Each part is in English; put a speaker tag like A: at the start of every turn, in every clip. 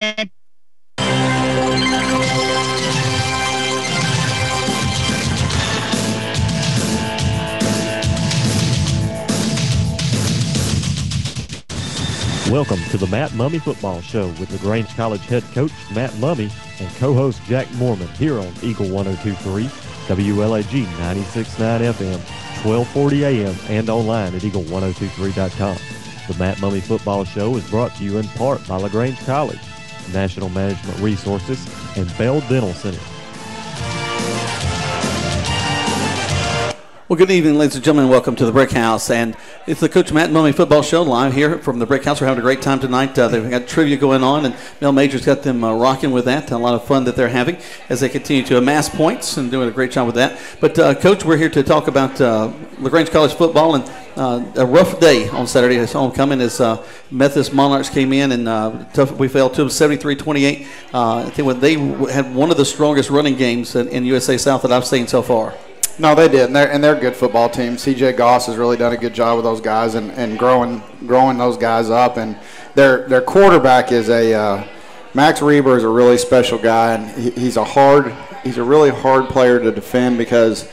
A: Welcome to the Matt Mumme Football Show with LaGrange College head coach Matt Mumme and co-host Jack Mormon here on Eagle 102.3, WLAG 96.9 FM, 1240 AM, and online at eagle1023.com. The Matt Mumme Football Show is brought to you in part by LaGrange College, National Management Resources, and Bell Dental Center.
B: Well, good evening, ladies and gentlemen. Welcome to the Brick House. And it's the Coach Matt Mumme Football Show live here from the Brick House. We're having a great time tonight. They've got trivia going on, and Mel Major's got them rocking with that. A lot of fun that they're having as they continue to amass points and doing a great job with that. But, Coach, we're here to talk about LaGrange College football and a rough day on Saturday. It's homecoming as Methodist Monarchs came in and we fell to them 73-28. I think they had one of the strongest running games in USA South that I've seen so far.
C: No, they did, and they're a good football team. C.J. Goss has really done a good job with those guys and growing those guys up. And their quarterback is Max Reber is a really special guy, and he's a really hard player to defend because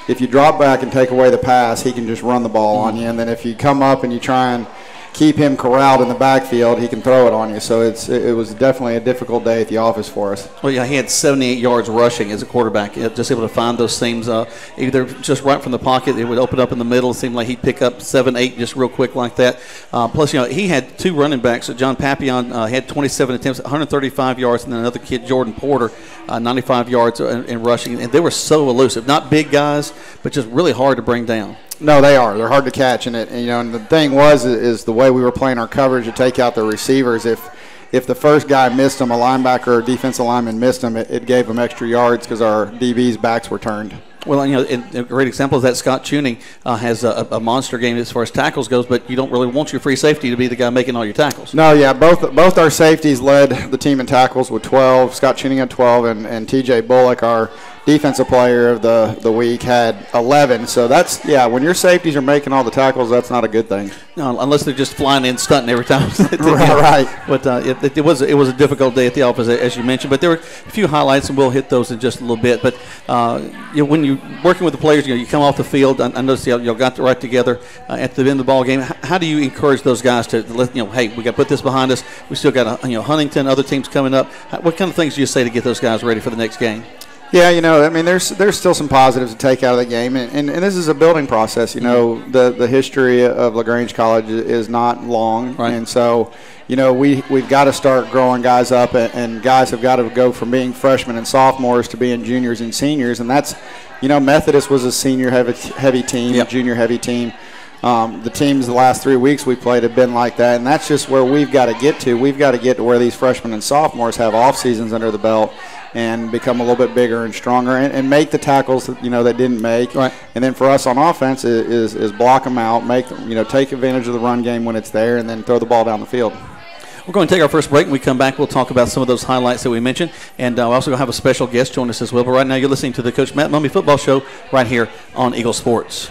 C: if you drop back and take away the pass, he can just run the ball on you. And then if you come up and you try and keep him corralled in the backfield, he can throw it on you. So it was definitely a difficult day at the office for us.
B: Well, yeah, he had 78 yards rushing as a quarterback. Just able to find those seams either just right from the pocket. It would open up in the middle. It seemed like he'd pick up 7, 8 just real quick like that. Plus, he had 2 running backs. John Papillon had 27 attempts, 135 yards, and then another kid, Jordan Porter, 95 yards in rushing. And they were so elusive. Not big guys, but just really hard to bring down.
C: No, they are. They're hard to catch, and the thing is the way we were playing our coverage to take out the receivers. If the first guy missed them, a linebacker or defensive lineman missed them, it gave them extra yards because our DB's backs were turned.
B: Well, a great example is that Scott Tuning has a monster game as far as tackles goes, but you don't really want your free safety to be the guy making all your tackles.
C: No, yeah, both our safeties led the team in tackles with 12. Scott Tuning had 12, and T.J. Bullock, our defensive player of the week, had 11. So that's, when your safeties are making all the tackles, that's not a good thing.
B: No, unless they're just flying in stunting every time.
C: Right.
B: But it was a difficult day at the office, as you mentioned. But there were a few highlights, and we'll hit those in just a little bit. But when you're working with the players, you come off the field. I noticed y'all got right together at the end of the ball game. How do you encourage those guys to let hey, we got to put this behind us. We still got Huntington, other teams coming up. What kind of things do you say to get those guys ready for the next game?
C: Yeah, there's still some positives to take out of the game, and this is a building process. The history of LaGrange College is not long, right. And so, we've got to start growing guys up, and guys have got to go from being freshmen and sophomores to being juniors and seniors, and that's, Methodist was a senior heavy team,
B: yep.
C: A junior heavy team. The teams the last 3 weeks we played have been like that, and that's just where we've got to get to. We've got to get to where these freshmen and sophomores have off seasons under the belt and become a little bit bigger and stronger and make the tackles that didn't make.
B: Right.
C: And then for us on offense is block them out, make them, take advantage of the run game when it's there, and then throw the ball down the field.
B: We're going to take our first break. When we come back, we'll talk about some of those highlights that we mentioned. And we're also going to have a special guest join us as well. But right now you're listening to the Coach Matt Mumme Football Show right here on Eagle Sports.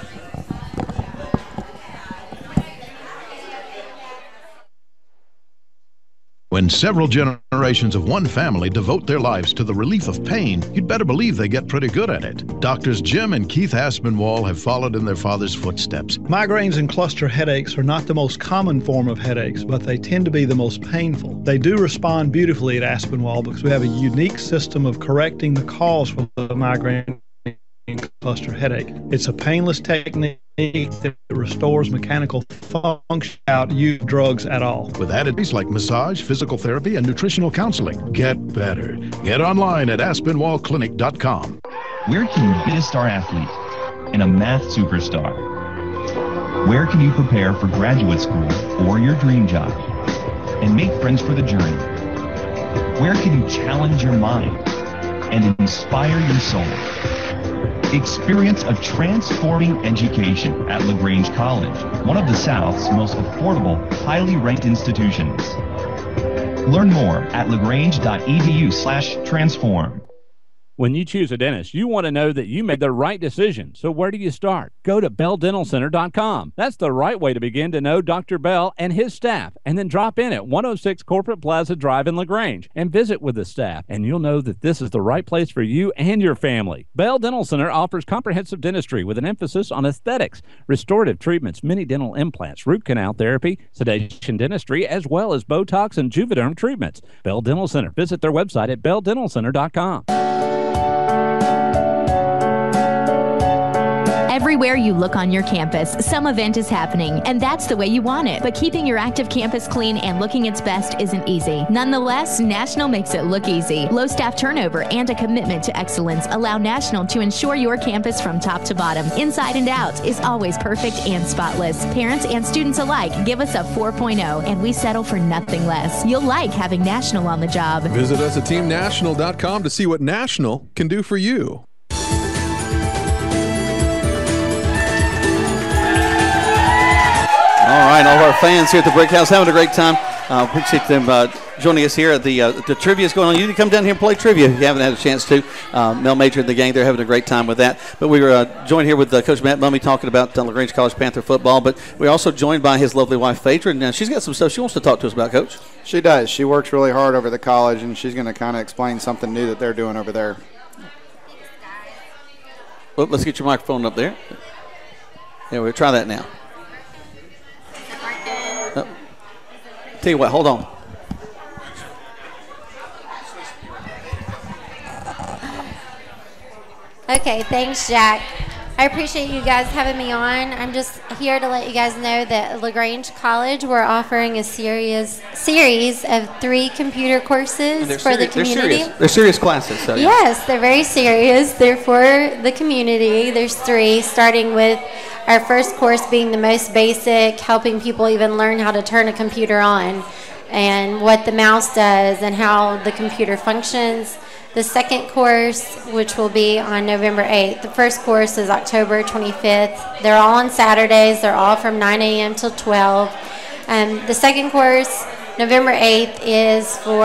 D: When several generations of one family devote their lives to the relief of pain, you'd better believe they get pretty good at it. Doctors Jim and Keith Aspinwall have followed in their father's footsteps.
E: Migraines and cluster headaches are not the most common form of headaches, but they tend to be the most painful. They do respond beautifully at Aspinwall because we have a unique system of correcting the cause for the migraine and cluster headache. It's a painless technique that restores mechanical function without use of drugs at all.
D: With additives like massage, physical therapy, and nutritional counseling. Get better. Get online at AspinwallClinic.com.
F: Where can you be a star athlete and a math superstar? Where can you prepare for graduate school or your dream job and make friends for the journey? Where can you challenge your mind and inspire your soul? Experience a transforming education at LaGrange College, one of the South's most affordable, highly ranked institutions. Learn more at lagrange.edu/transform.
G: When you choose a dentist, you want to know that you made the right decision. So where do you start? Go to BellDentalCenter.com. That's the right way to begin to know Dr. Bell and his staff. And then drop in at 106 Corporate Plaza Drive in LaGrange and visit with the staff. And you'll know that this is the right place for you and your family. Bell Dental Center offers comprehensive dentistry with an emphasis on aesthetics, restorative treatments, mini dental implants, root canal therapy, sedation dentistry, as well as Botox and Juvederm treatments. Bell Dental Center. Visit their website at BellDentalCenter.com.
H: Everywhere you look on your campus, some event is happening, and that's the way you want it. But keeping your active campus clean and looking its best isn't easy. Nonetheless, National makes it look easy. Low staff turnover and a commitment to excellence allow National to ensure your campus from top to bottom, inside and out, is always perfect and spotless. Parents and students alike give us a 4.0, and we settle for nothing less. You'll like having National on the job.
I: Visit us at teamnational.com to see what National can do for you.
B: All right, all of our fans here at the Brick House having a great time. Appreciate them joining us here. The trivia is going on. You can come down here and play trivia if you haven't had a chance to. Mel Major and the gang, they're having a great time with that. But we were joined here with Coach Matt Mumme talking about LaGrange College Panther football. But we're also joined by his lovely wife, Phaedra. And she's got some stuff she wants to talk to us about, Coach.
C: She does. She works really hard over the college, and she's going to kind of explain something new that they're doing over there.
B: Well, let's get your microphone up there. Yeah, we'll try that now. Tell you what, hold on.
J: Okay, thanks, Jack. I appreciate you guys having me on. I'm just here to let you guys know that at LaGrange College, we're offering a series of 3 computer courses for the community.
B: They're serious classes. So
J: yes, they're very serious. They're for the community. There's 3, starting with our first course being the most basic, helping people even learn how to turn a computer on and what the mouse does and how the computer functions. The second course, which will be on November 8th. The first course is October 25th. They're all on Saturdays. They're all from 9 a.m. till 12. The second course, November 8th, is for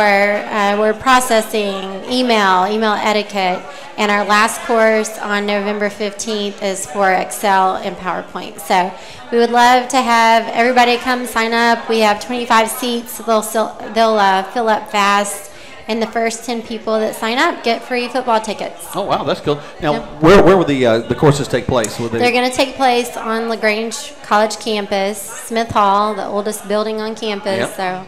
J: word processing, email etiquette. And our last course on November 15th is for Excel and PowerPoint. So we would love to have everybody come sign up. We have 25 seats. They'll fill up fast. And the first 10 people that sign up get free football tickets.
B: Oh, wow, that's cool. Now, where will the courses take place?
J: They're going to take place on LaGrange College campus, Smith Hall, the oldest building on campus. Yep. So,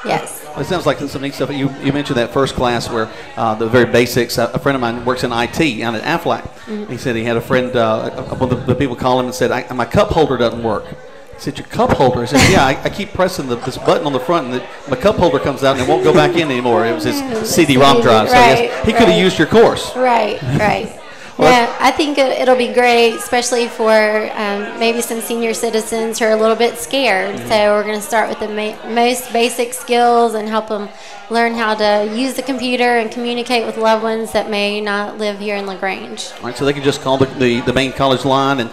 J: yes.
B: Well, it sounds like some neat stuff. You mentioned that first class where the very basics. A friend of mine works in IT out at Aflac. Mm-hmm. He said he had a friend, one of the people called him and said, my cup holder doesn't work. I said, your cup holder? He said, yeah, I keep pressing this button on the front, and my cup holder comes out, and it won't go back in anymore. It was his CD-ROM drive. So he could have used your course.
J: Right. Well, yeah, I think it'll be great, especially for maybe some senior citizens who are a little bit scared. Mm-hmm. So we're going to start with the most basic skills and help them learn how to use the computer and communicate with loved ones that may not live here in LaGrange.
B: All right, so they can just call the main college line, and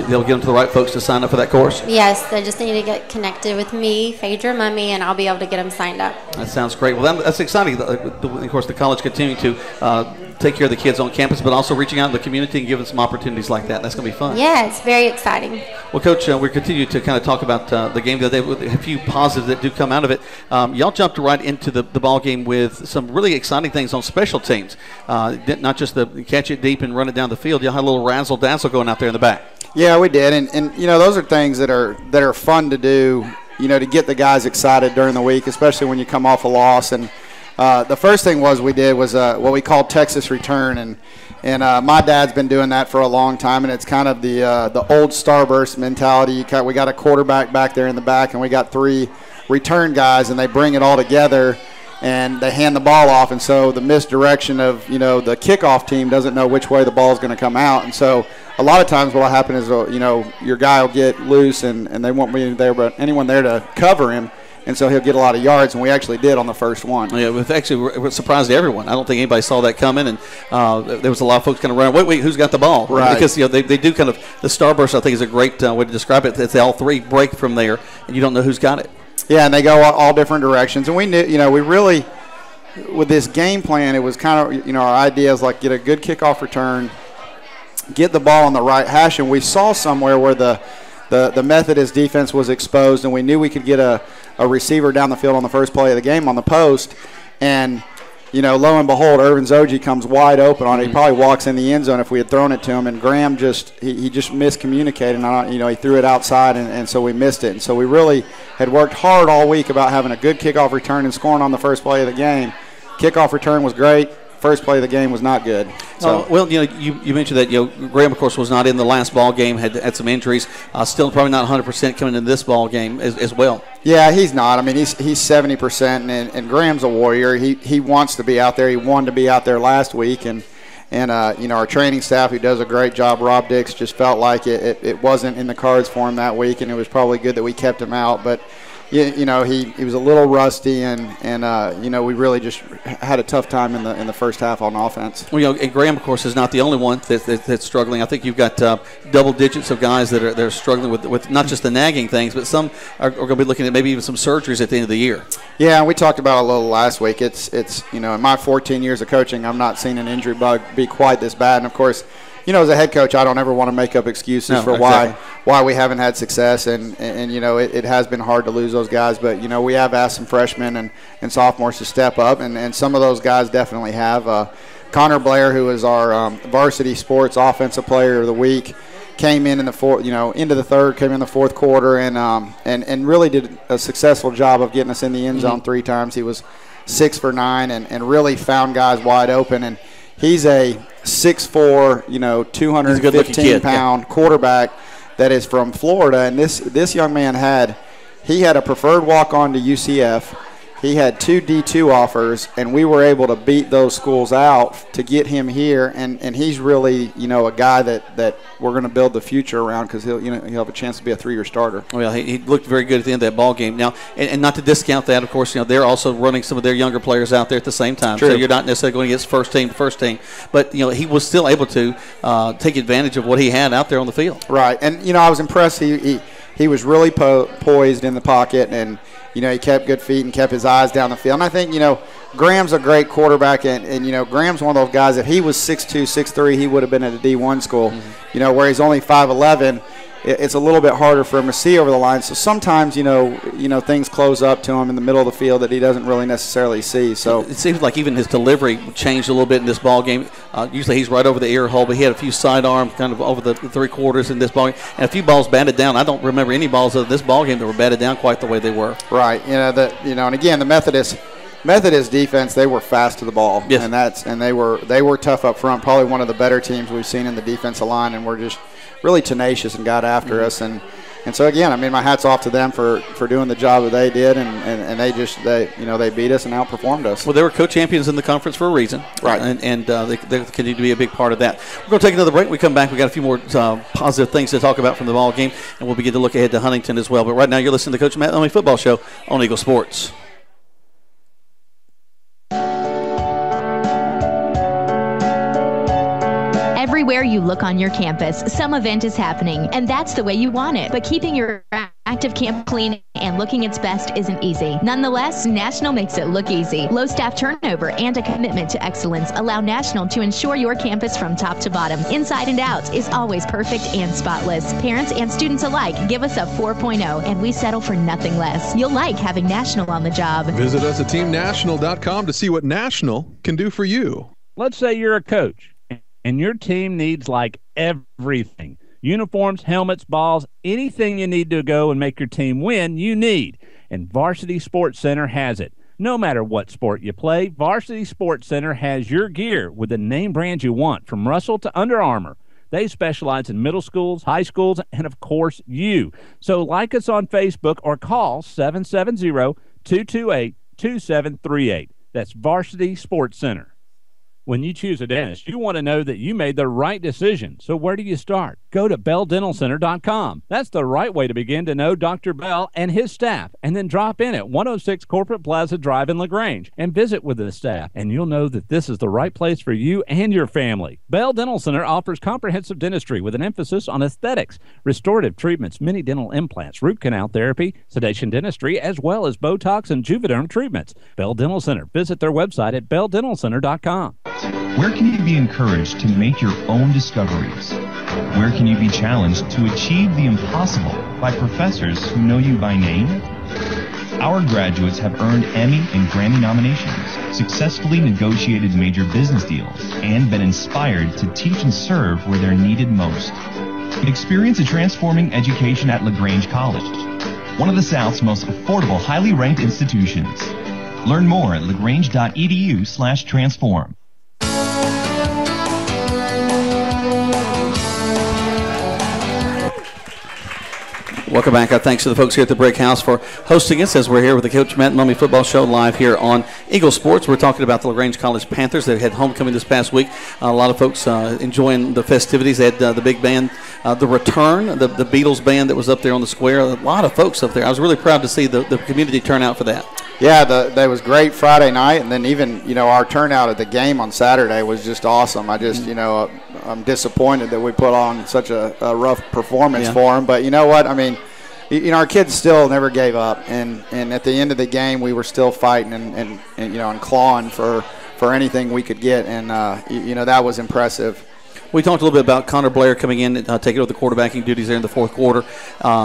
B: they'll get them to the right folks to sign up for that course?
J: Yes, they just need to get connected with me, Phaedra Mumme, and I'll be able to get them signed up.
B: That sounds great. Well, that's exciting. Of course, the college continuing to take care of the kids on campus, but also reaching out in the community and giving some opportunities like that. That's going to be fun.
J: Yeah, it's very exciting.
B: Well, Coach, we continue to kind of talk about the game the other day with a few positives that do come out of it. Y'all jumped right into the ball game with some really exciting things on special teams. Not just the catch it deep and run it down the field. Y'all had a little razzle-dazzle going out there in the back.
C: Yeah, we did. And those are things that are fun to do, to get the guys excited during the week, especially when you come off a loss. And the first thing we did was what we call Texas Return, and my dad's been doing that for a long time, and it's kind of the old Starburst mentality. We got a quarterback back there in the back, and we got 3 return guys, and they bring it all together, and they hand the ball off, and so the misdirection of the kickoff team doesn't know which way the ball is going to come out, and so a lot of times what will happen is your guy will get loose, and they won't be there, but anyone there to cover him. And so he'll get a lot of yards, and we actually did on the first one.
B: Yeah, it surprised everyone. I don't think anybody saw that coming, and there was a lot of folks kind of running, wait, who's got the ball?
C: Right.
B: Because they do kind of, the starburst I think is a great way to describe it. It's all 3 break from there, and you don't know who's got it.
C: Yeah, and they go all different directions. And we knew, we really, with this game plan, it was kind of, our idea is like get a good kickoff return, get the ball on the right hash, and we saw somewhere where the Methodist defense was exposed, and we knew we could get a receiver down the field on the first play of the game on the post, and lo and behold, Irvin Zoji comes wide open on it. He probably walks in the end zone if we had thrown it to him, and Graham he just miscommunicated, and he threw it outside, and so we missed it. And so we really had worked hard all week about having a good kickoff return and scoring on the first play of the game. Kickoff return was great. First play of the game was not good. So,
B: well, you mentioned that Graham, of course, was not in the last ball game, had some injuries. Still probably not 100% coming into this ball game as well.
C: Yeah, he's not. I mean, he's 70%, and Graham's a warrior. He wants to be out there. He wanted to be out there last week, and our training staff, who does a great job, Rob Dix, just felt like it wasn't in the cards for him that week, and it was probably good that we kept him out. But he was a little rusty, and we really just had a tough time in the first half on offense.
B: Well, and Graham, of course, is not the only one that's struggling. I think you've got double digits of guys that are struggling with not just the nagging things, but some are going to be looking at maybe even some surgeries at the end of the year.
C: Yeah, we talked about it a little last week. It's in my 14 years of coaching, I'm not seeing an injury bug be quite this bad. And of course, as a head coach, I don't ever want to make up excuses for why we haven't had success, and it has been hard to lose those guys. But we have asked some freshmen and sophomores to step up, and some of those guys definitely have. Connor Blair, who is our varsity sports offensive player of the week, came in the fourth, into the third, came in the fourth quarter, and really did a successful job of getting us in the end zone 3 times. He was 6 for 9, and really found guys wide open. And he's a 6'4", 215-pound quarterback that is from Florida. And this young man had a preferred walk-on to UCF. He had 2 D2 offers, and we were able to beat those schools out to get him here. And he's really, a guy that we're going to build the future around, because he'll have a chance to be a 3-year starter.
B: Well, he looked very good at the end of that ball game. Now, and not to discount that, of course, they're also running some of their younger players out there at the same time.
C: True.
B: So you're not necessarily going against first team. But, he was still able to take advantage of what he had out there on the field.
C: Right. And, I was impressed. He was really poised in the pocket, and he kept good feet and kept his eyes down the field. And I think, Graham's a great quarterback, and Graham's one of those guys, if he was 6'2", 6'3", he would have been at a D1 school. Where he's only 5'11", it's a little bit harder for him to see over the line. So sometimes, things close up to him in the middle of the field that he doesn't really necessarily see. So
B: it seems like even his delivery changed a little bit in this ball game. Usually he's right over the ear hole, but he had a few sidearm kind of over the 3 quarters in this ball game, and a few balls batted down. I don't remember any balls of this ball game that were batted down quite the way they were.
C: Right. And again, the Methodist defense, they were fast to the ball.
B: Yes.
C: And they were tough up front. Probably one of the better teams we've seen in the defensive line, and we're just really tenacious and got after us. And so again, my hat's off to them for doing the job that they did, and they beat us and outperformed us.
B: Well, they were co-champions in the conference for a reason,
C: right?
B: And they continue to be a big part of that. We're going to take another break. When we come back, we got a few more positive things to talk about from the ball game, and we'll begin to look ahead to Huntington as well. But right now, you're listening to Coach Matt Mumme Football Show on Eagle Sports.
H: Everywhere you look on your campus, some event is happening, and that's the way you want it. But keeping your active camp clean and looking its best isn't easy. Nonetheless, National makes it look easy. Low staff turnover and a commitment to excellence allow National to ensure your campus from top to bottom, inside and out, is always perfect and spotless. Parents and students alike give us a 4.0, and we settle for nothing less. You'll like having National on the job.
I: Visit us at teamnational.com to see what National can do for you.
G: Let's say you're a coach, and your team needs like everything. Uniforms, helmets, balls, anything you need to go and make your team win, you need. And Varsity Sports Center has it. No matter what sport you play, Varsity Sports Center has your gear with the name brand you want, from Russell to Under Armour. They specialize in middle schools, high schools, and of course you. So like us on Facebook or call 770-228-2738. That's Varsity Sports Center. When you choose a dentist, you want to know that you made the right decision. So where do you start? Go to BellDentalCenter.com. That's the right way to begin to know Dr. Bell and his staff. And then drop in at 106 Corporate Plaza Drive in LaGrange and visit with the staff. And you'll know that this is the right place for you and your family. Bell Dental Center offers comprehensive dentistry with an emphasis on aesthetics, restorative treatments, mini dental implants, root canal therapy, sedation dentistry, as well as Botox and Juvederm treatments. Bell Dental Center. Visit their website at BellDentalCenter.com.
F: Where can you be encouraged to make your own discoveries? Where can you be challenged to achieve the impossible by professors who know you by name? Our graduates have earned Emmy and Grammy nominations, successfully negotiated major business deals, and been inspired to teach and serve where they're needed most. Experience a transforming education at LaGrange College, one of the South's most affordable, highly ranked institutions. Learn more at lagrange.edu/transform.
B: Welcome back. Our thanks to the folks here at the Brick House for hosting us as we're here with the Coach Matt Mumme Football Show live here on Eagle Sports. We're talking about the LaGrange College Panthers. They had homecoming this past week. A lot of folks enjoying the festivities. They had the big band, the return, the Beatles band that was up there on the square. A lot of folks up there. I was really proud to see the community turn out for that.
C: Yeah, that was great Friday night, and then even, our turnout at the game on Saturday was just awesome. I just, I'm disappointed that we put on such a rough performance for them. But you know what? I mean, our kids still never gave up, and at the end of the game, we were still fighting and clawing for anything we could get, and that was impressive.
B: We talked a little bit about Connor Blair coming in and taking over the quarterbacking duties there in the fourth quarter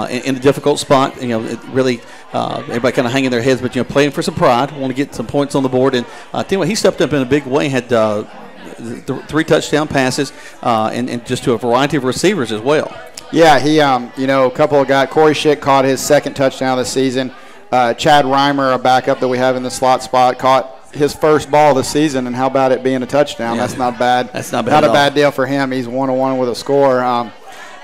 B: in a difficult spot. It really everybody kind of hanging their heads, but playing for some pride, want to get some points on the board. And tell you what, he stepped up in a big way. Had 3 touchdown passes and just to a variety of receivers as well.
C: Yeah, he a couple of guys. Corey Schick caught his second touchdown of the season. Chad Reimer, a backup that we have in the slot spot, caught his first ball of the season, and how about it being a touchdown? Yeah. That's not bad.
B: That's not bad.
C: Not a bad deal for him. He's 1-1 with a score. And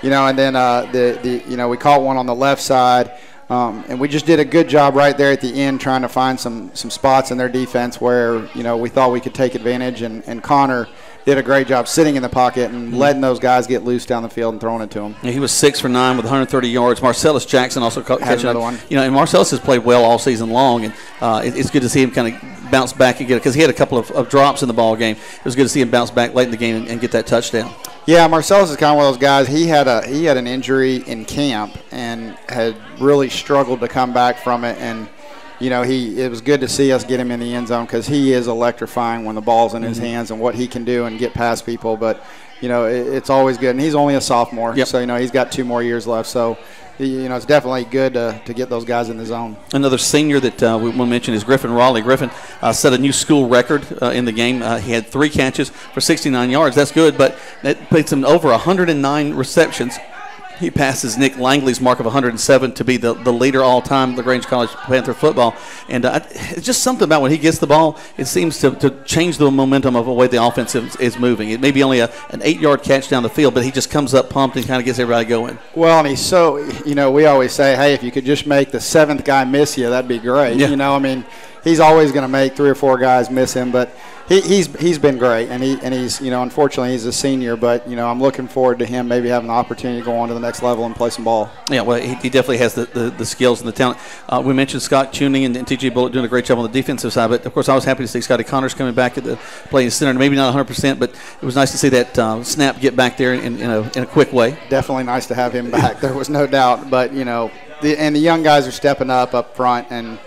C: then we caught one on the left side, and we just did a good job right there at the end trying to find some spots in their defense where we thought we could take advantage, and Connor did a great job sitting in the pocket and letting those guys get loose down the field and throwing it to him.
B: Yeah, he was 6 for 9 with 130 yards. Marcellus Jackson also catching
C: another one.
B: And Marcellus has played well all season long, and it's good to see him kind of bounce back again because he had a couple of drops in the ball game. It was good to see him bounce back late in the game and get that touchdow.
C: Yeah, Marcellus is kind of one of those guys. He had an injury in camp and had really struggled to come back from it, and it was good to see us get him in the end zone because he is electrifying when the ball's in his hands and what he can do and get past people. But it's always good, and he's only a sophomore, so he's got 2 more years left. So it's definitely good to get those guys in the zone.
B: Another senior that we want to mention is Griffin Raleigh. Griffin set a new school record in the game. He had 3 catches for 69 yards. That's good, but that puts him over 109 receptions. He passes Nick Langley's mark of 107 to be the leader all-time LaGrange College Panther football. And it's just something about when he gets the ball, it seems to change the momentum of the way the offense is moving. It may be only an 8-yard catch down the field, but he just comes up pumped and kind of gets everybody going.
C: Well, and he's so, we always say, hey, if you could just make the 7th guy miss you, that'd be great. Yeah. He's always going to make 3 or 4 guys miss him, but he's been great, and he's unfortunately he's a senior, but I'm looking forward to him maybe having the opportunity to go on to the next level and play some ball.
B: Yeah, well, he definitely has the skills and the talent. We mentioned Scott Tuning and T.J. Bullock doing a great job on the defensive side, but of course I was happy to see Scotty Connors coming back at the playing center. Maybe not 100%, but it was nice to see that snap get back there in a quick way.
C: Definitely nice to have him back. There was no doubt, but the young guys are stepping up front, and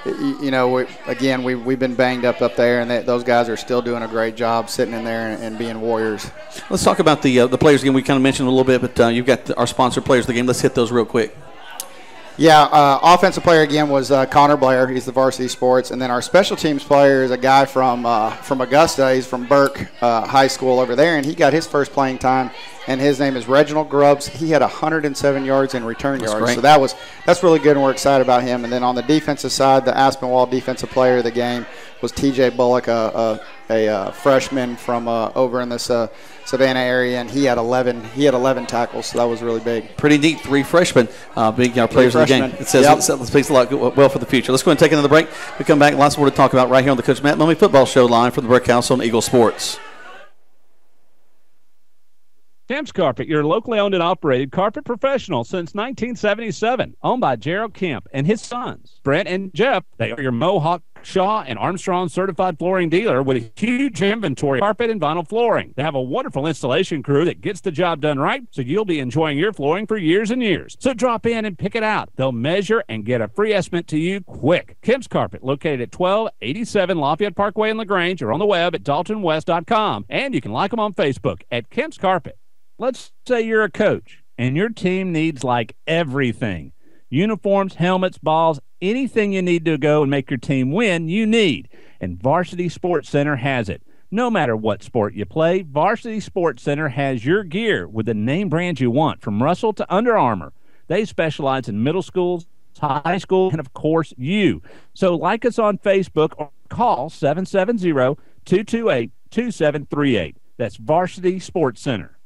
C: we've been banged up there, and those guys are still doing a great job sitting in there and being warriors.
B: Let's talk about the players again. We kind of mentioned a little bit, but you've got our sponsor players of the game. Let's hit those real quick.
C: Yeah, offensive player again was Connor Blair. He's the varsity sports, and then our special teams player is a guy from Augusta. He's from Burke High School over there, and he got his first playing time. And his name is Reginald Grubbs. He had 107 yards in return yards.
B: Great.
C: So that's really good, and we're excited about him. And then on the defensive side, the Aspinwall defensive player of the game was T.J. Bullock, a freshman from over in this Savannah area, and he had 11 tackles, so that was really big.
B: Pretty neat. 3 freshmen being players of the game. It says it speaks a lot well for the future. Let's go and take another break. We come back, lots more to talk about right here on the Coach Matt Mumme Football Show live from the Brick House on Eagle Sports.
G: Kemp's Carpet, your locally owned and operated carpet professional since 1977. Owned by Gerald Kemp and his sons, Brent and Jeff. They are your Mohawk, Shaw, and Armstrong certified flooring dealer with a huge inventory of carpet and vinyl flooring. They have a wonderful installation crew that gets the job done right, so you'll be enjoying your flooring for years and years. So drop in and pick it out. They'll measure and get a free estimate to you quick. Kemp's Carpet, located at 1287 Lafayette Parkway in LaGrange, or on the web at daltonwest.com. And you can like them on Facebook at Kemp's Carpet. Let's say you're a coach and your team needs like everything. Uniforms, helmets, balls, anything you need to go and make your team win, you need. And Varsity Sports Center has it. No matter what sport you play, Varsity Sports Center has your gear with the name brand you want, from Russell to Under Armour. They specialize in middle schools, high school, and of course you. So like us on Facebook or call 770-228-2738. That's Varsity Sports Center.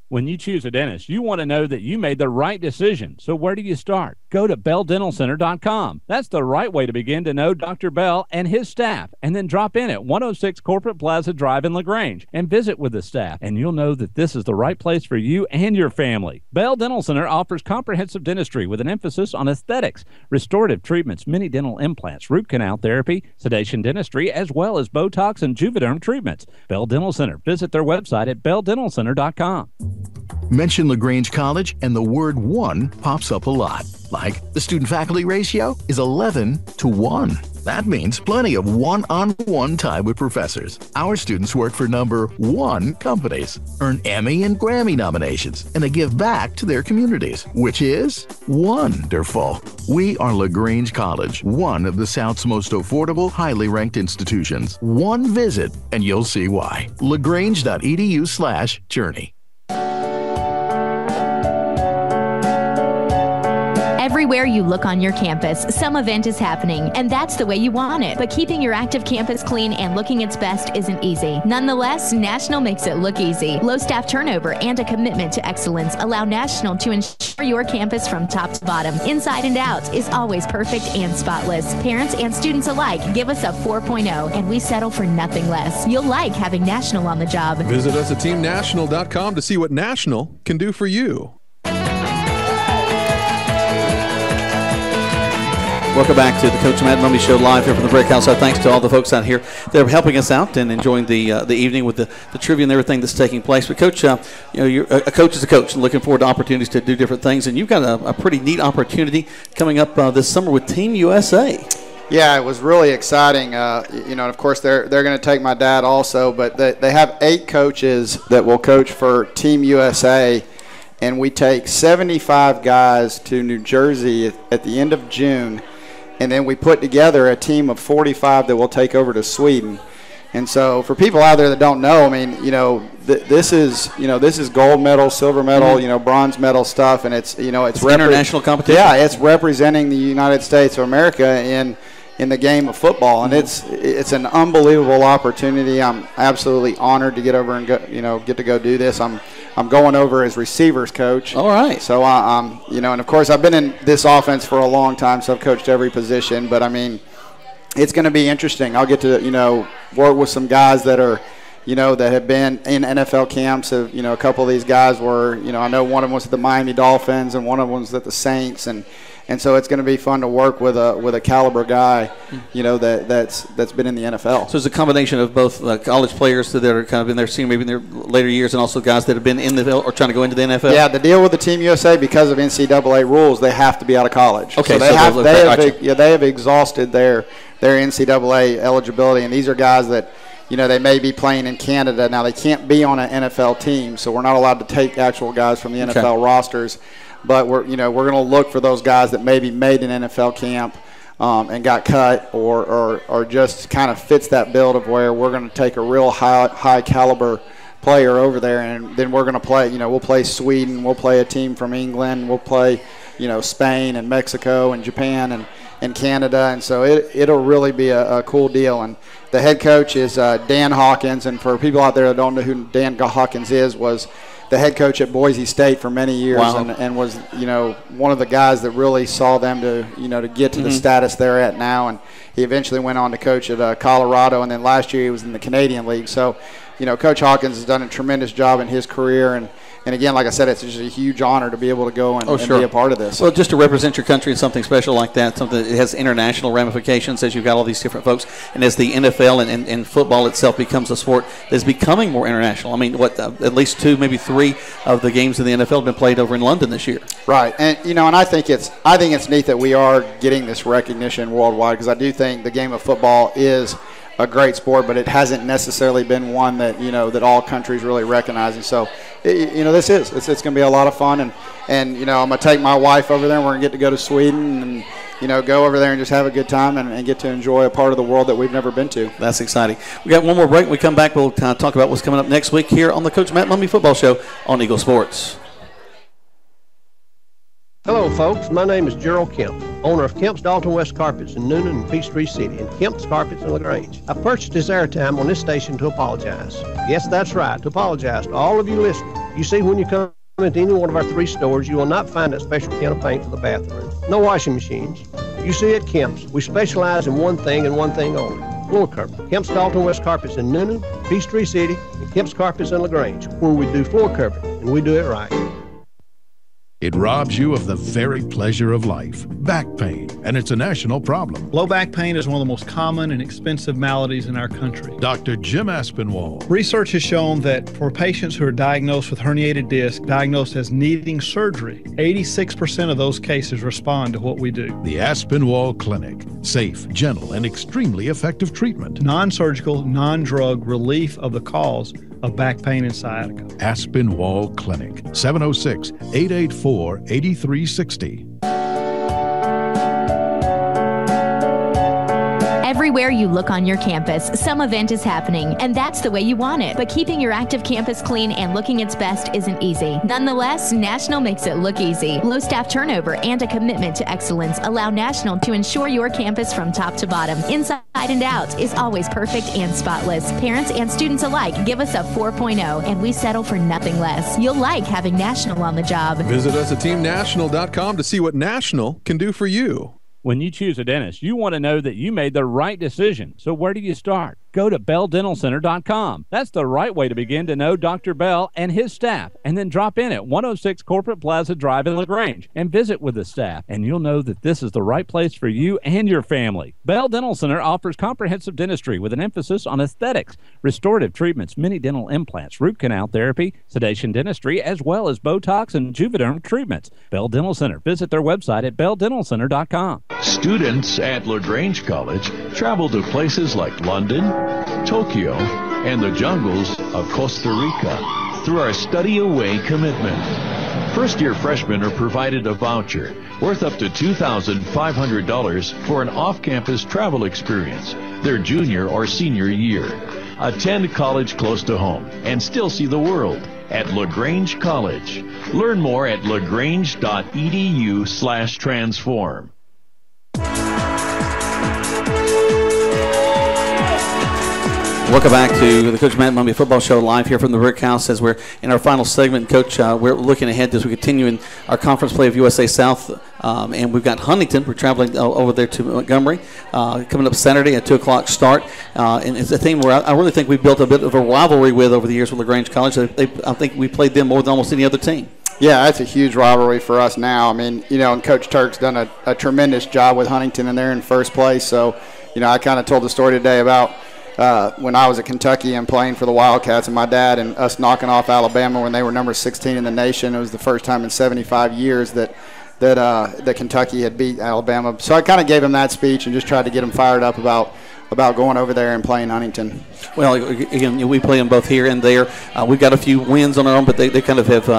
G: When you choose a dentist, you want to know that you made the right decision. So where do you start? Go to BellDentalCenter.com. That's the right way to begin to know Dr. Bell and his staff. And then drop in at 106 Corporate Plaza Drive in LaGrange and visit with the staff. And you'll know that this is the right place for you and your family. Bell Dental Center offers comprehensive dentistry with an emphasis on aesthetics, restorative treatments, mini dental implants, root canal therapy, sedation dentistry, as well as Botox and Juvederm treatments. Bell Dental Center. Visit their website at BellDentalCenter.com.
D: Mention LaGrange College and the word 1 pops up a lot. Like the student-faculty ratio is 11 to 1. That means plenty of one-on-one time with professors. Our students work for number 1 companies, earn Emmy and Grammy nominations, and they give back to their communities, which is wonderful. We are LaGrange College, one of the South's most affordable, highly ranked institutions. One visit, and you'll see why. lagrange.edu/journey.
H: Everywhere you look on your campus, some event is happening, and that's the way you want it. But keeping your active campus clean and looking its best isn't easy. Nonetheless, National makes it look easy. Low staff turnover and a commitment to excellence allow National to ensure your campus from top to bottom, inside and out, is always perfect and spotless. Parents and students alike give us a 4.0, and we settle for nothing less. You'll like having National on the job.
I: Visit us at teamnational.com to see what National can do for you.
B: Welcome back to the Coach Matt Mumme Show live here from the Brick House. Our thanks to all the folks out here that are helping us out and enjoying the evening with the trivia and everything that's taking place. But Coach, you're a coach is a coach, and looking forward to opportunities to do different things. And you've got a pretty neat opportunity coming up this summer with Team USA.
C: Yeah, it was really exciting. And of course they're going to take my dad also, but they have 8 coaches that will coach for Team USA. And we take 75 guys to New Jersey at the end of June. And then we put together a team of 45 that will take over to Sweden. And so for people out there that don't know, I mean, this is gold medal, silver medal, bronze medal stuff, and it's
B: international competition.
C: Yeah, it's representing the United States of America in the game of football, and it's an unbelievable opportunity. I'm absolutely honored to get over and get to go do this. I'm going over as receivers coach.
B: All right.
C: So and of course I've been in this offense for a long time, so I've coached every position. But I mean, it's going to be interesting. I'll get to work with some guys that are that have been in NFL camps. A couple of these guys were I know one of them was at the Miami Dolphins and one of them was at the Saints, and so it's going to be fun to work with a caliber guy, that's been in the NFL.
B: So it's a combination of both college players that are kind of in their senior, maybe in their later years, and also guys that have been in the or trying to go into the NFL.
C: Yeah, the deal with the Team USA, because of NCAA rules, they have to be out of college.
B: Okay,
C: so they have exhausted their NCAA eligibility, and these are guys that they may be playing in Canada now. They can't be on an NFL team, so we're not allowed to take actual guys from the NFL rosters. But we're going to look for those guys that maybe made an NFL camp and got cut, or just kind of fits that build of where we're going to take a real high caliber player over there, and then we're going to play. We'll play Sweden, we'll play a team from England, we'll play Spain and Mexico and Japan, in Canada, and so it'll really be a cool deal. And the head coach is Dan Hawkins, and for people out there that don't know who Dan Hawkins is, was the head coach at Boise State for many years.
B: Wow.
C: and was one of the guys that really saw them to get to the status they're at now. And he eventually went on to coach at Colorado, and then last year he was in the Canadian League. So Coach Hawkins has done a tremendous job in his career, and again, like I said, it's just a huge honor to be able to go and be a part of this.
B: Well, just to represent your country in something special like that, something that has international ramifications, as you've got all these different folks, and as the NFL and football itself becomes a sport that's becoming more international. I mean, at least 2, maybe 3 of the games in the NFL have been played over in London this year.
C: Right, and and I think it's neat that we are getting this recognition worldwide, because I do think the game of football is a great sport, but it hasn't necessarily been one that that all countries really recognize. And so it's going to be a lot of fun, and I'm going to take my wife over there, and we're going to get to go to Sweden and go over there and just have a good time and get to enjoy a part of the world that we've never been to.
B: That's exciting. We got one more break. When we come back, we'll talk about what's coming up next week here on the Coach Matt Mumme Football Show on Eagle Sports.
K: Hello, folks. My name is Gerald Kemp, owner of Kemp's Dalton West Carpets in Noonan and Peachtree City, and Kemp's Carpets in LaGrange. I purchased this airtime on this station to apologize. Yes, that's right, to apologize to all of you listening. You see, when you come into any one of our 3 stores, you will not find that special can of paint for the bathroom. No washing machines. You see, at Kemp's, we specialize in one thing and one thing only: floor covering. Kemp's Dalton West Carpets in Noonan, Peachtree City, and Kemp's Carpets in LaGrange, where we do floor covering, and we do it right.
D: It robs you of the very pleasure of life, back pain, and it's a national problem.
E: Low back pain is one of the most common and expensive maladies in our country.
D: Dr. Jim Aspinwall.
E: Research has shown that for patients who are diagnosed with herniated disc, diagnosed as needing surgery, 86% of those cases respond to what we do.
D: The Aspinwall Clinic. Safe, gentle, and extremely effective treatment.
E: Non-surgical, non-drug relief of the cause of back pain and sciatica.
D: Aspinwall Clinic, 706-884-8360.
H: Everywhere you look on your campus, some event is happening, and that's the way you want it. But keeping your active campus clean and looking its best isn't easy. Nonetheless, National makes it look easy. Low staff turnover and a commitment to excellence allow National to ensure your campus from top to bottom, inside and out, is always perfect and spotless. Parents and students alike give us a 4.0, and we settle for nothing less. You'll like having National on the job.
I: Visit us at teamnational.com to see what National can do for you.
G: When you choose a dentist, you want to know that you made the right decision. So where do you start? Go to BellDentalCenter.com. That's the right way to begin to know Dr. Bell and his staff. And then drop in at 106 Corporate Plaza Drive in LaGrange and visit with the staff. And you'll know that this is the right place for you and your family. Bell Dental Center offers comprehensive dentistry with an emphasis on aesthetics, restorative treatments, mini dental implants, root canal therapy, sedation dentistry, as well as Botox and Juvederm treatments. Bell Dental Center. Visit their website at BellDentalCenter.com.
L: Students at LaGrange College travel to places like London, Tokyo, and the jungles of Costa Rica through our Study Away commitment. First-year freshmen are provided a voucher worth up to $2,500 for an off-campus travel experience their junior or senior year. Attend college close to home and still see the world at LaGrange College. Learn more at lagrange.edu/transform.
B: Welcome back to the Coach Matt Mumme Football Show live here from the Brick House as we're in our final segment. Coach, we're looking ahead as we continue in our conference play of USA South, and we've got Huntington. We're traveling over there to Montgomery coming up Saturday at 2 o'clock start. And it's a team where I really think we've built a bit of a rivalry with over the years with LaGrange College. I think we played them more than almost any other team.
C: Yeah, that's a huge rivalry for us now. I mean, and Coach Turk's done a tremendous job with Huntington, and they're in first place. So, I kind of told the story today about when I was at Kentucky and playing for the Wildcats, and my dad and us knocking off Alabama when they were number 16 in the nation. It was the first time in 75 years that Kentucky had beat Alabama. So I kind of gave him that speech and just tried to get him fired up about going over there and playing Huntington.
B: Well, again, we play them both here and there. We've got a few wins on our own, but they kind of have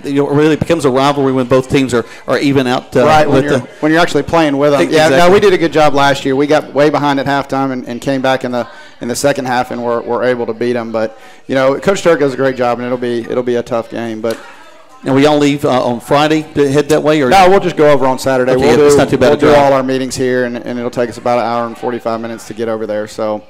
B: it really becomes a rivalry when both teams are even out.
C: Right, when you're actually playing with them.
B: Exactly.
C: Yeah, no, we did a good job last year. We got way behind at halftime and came back in the second half and were able to beat them. But Coach Turk does a great job, and it'll be a tough game. But
B: And we all leave on Friday to head that way? Or
C: no, we'll just go over on Saturday.
B: Okay, it's not too bad.
C: We'll do all our meetings here, and it'll take us about an hour and 45 minutes to get over there. So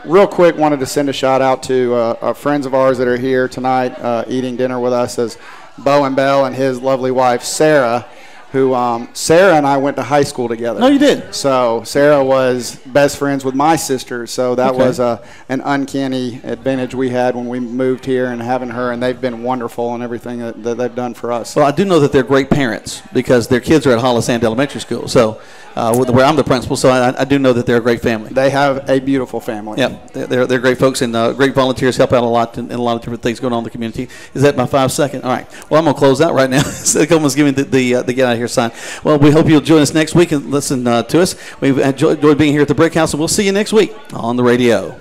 C: real quick, wanted to send a shout-out to friends of ours that are here tonight eating dinner with us, as Bo and Bell and his lovely wife, Sarah, who Sarah and I went to high school together.
B: No, you did.
C: So Sarah was best friends with my sister, so that was an uncanny advantage we had when we moved here, and having her, and they've been wonderful in everything that they've done for us.
B: Well, I do know that they're great parents because their kids are at Hollis Sand Elementary School, so where I'm the principal, so I do know that they're a great family.
C: They have a beautiful family.
B: Yeah, they're great folks, and great volunteers, help out a lot and a lot of different things going on in the community. Is that my 5 second? All right. Well, I'm going to close out right now. So Coleman's giving the get out of here sign. Well, we hope you'll join us next week and listen to us. We've enjoyed being here at the Brick House, and we'll see you next week on the radio.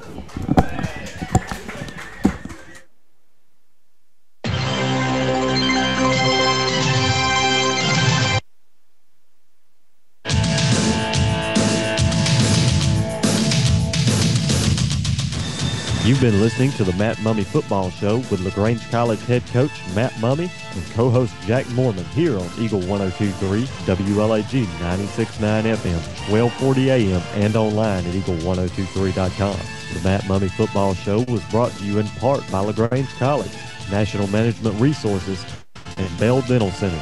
A: You've been listening to the Matt Mumme Football Show with LaGrange College head coach Matt Mumme and co-host Jack Mormon here on Eagle 102.3, WLAG 96.9 FM, 1240 AM, and online at eagle1023.com. The Matt Mumme Football Show was brought to you in part by LaGrange College, National Management Resources, and Bell Dental Center.